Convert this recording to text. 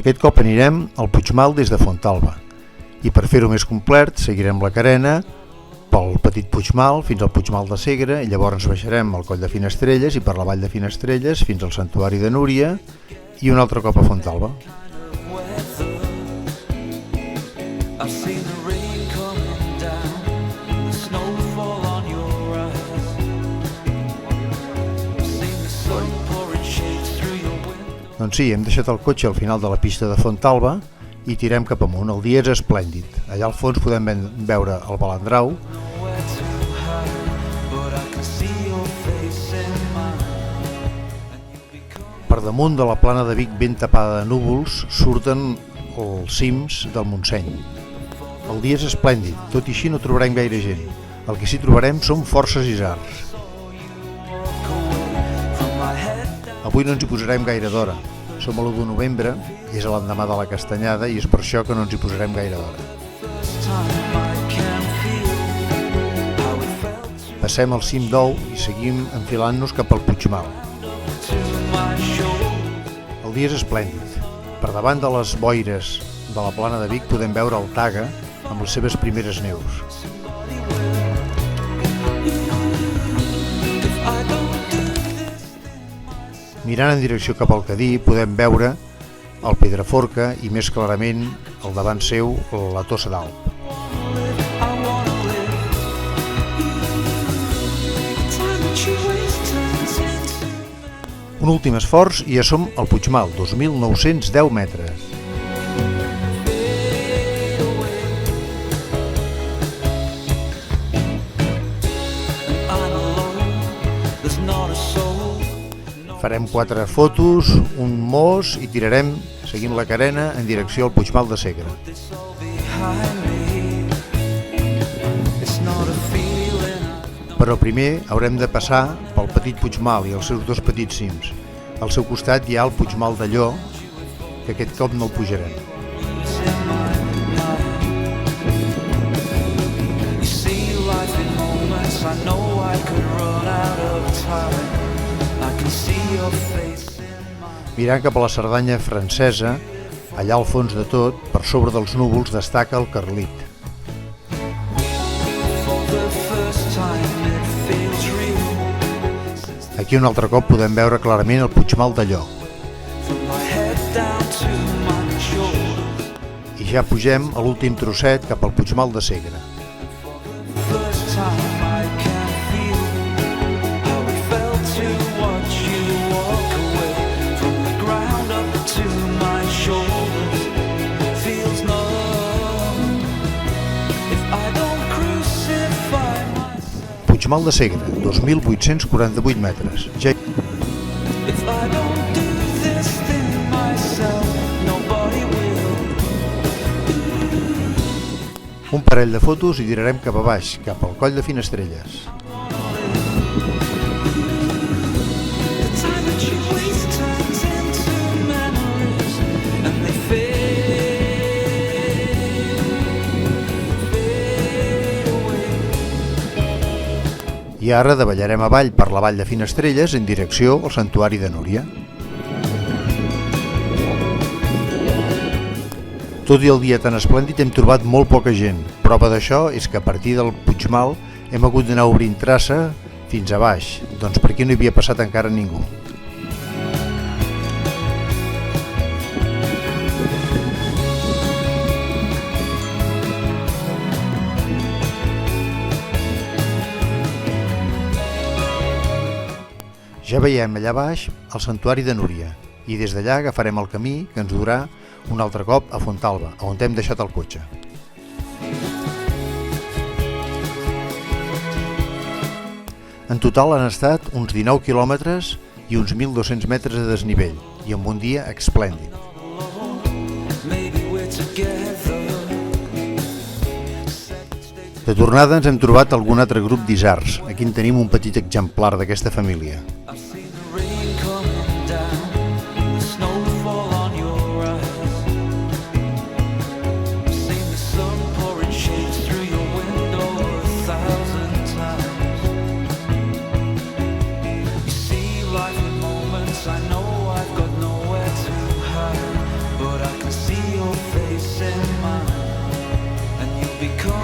Aquest cop anirem al Puigmal des de Fontalba i per fer-ho més complet seguirem la carena pel Petit Puigmal fins al Puigmal de Segre i llavors baixarem al Coll de Finestrelles i per la Vall de Finestrelles fins al Santuari de Núria i un altre cop a Fontalba. Doncs sí, hem deixat el cotxe al final de la pista de Fontalba i tirem cap amunt. El dia és esplèndid. Allà al fons podem veure el Balandrau. Per damunt de la plana de Vic ben tapada de núvols surten els cims del Montseny. El dia és esplèndid, tot i així no trobarem gaire gent. El que sí trobarem són forces isards. Avui no ens hi posarem gaire d'hora. Som a l'1 de novembre i és l'endemà de la Castanyada i és per això que no ens hi posarem gaire d'hora. Passem al cim d'Ou i seguim enfilant-nos cap al Puigmal. El dia és esplèndid. Per davant de les boires de la plana de Vic podem veure el Taga amb les seves primeres neus. Mirant en direcció cap al Cadí podem veure el Pedraforca i més clarament al davant seu la Tossa d'Alp. Un últim esforç i ja som al Puigmal, 2.910 metres. Farem 4 fotos, un mos i tirarem, seguint la carena, en direcció al Puigmal de Segre. Però primer haurem de passar pel Petit Puigmal i els seus dos petits cims. Al seu costat hi ha el Puigmal d'Alló, que aquest cop no el pujarem. Mirant cap a la Cerdanya francesa, allà al fons de tot, per sobre dels núvols, destaca el Carlit. Aquí un altre cop podem veure clarament el Puigmal d'Alló. I ja pugem a l'últim trosset cap al Puigmal de Segre. Puigmal de Segre, 2.848 metres. Un parell de fotos i tirarem cap a baix, cap al Coll de Finestrelles. I ara davallarem avall per la Vall de Finestrelles en direcció al Santuari de Núria. Tot i el dia tan esplèndid hem trobat molt poca gent. Prova d'això és que a partir del Puigmal hem hagut d'anar obrint traça fins a baix, doncs per aquí no hi havia passat encara ningú. Ja veiem allà baix el Santuari de Núria i des d'allà agafarem el camí que ens durà un altre cop a Fontalba, on hem deixat el cotxe. En total han estat uns 19 quilòmetres i uns 1.200 metres de desnivell i amb un dia esplèndid. De tornada ens hem trobat algun altre grup d'isards. Aquí en tenim un petit exemplar d'aquesta família. I know I've got nowhere to hide, but I because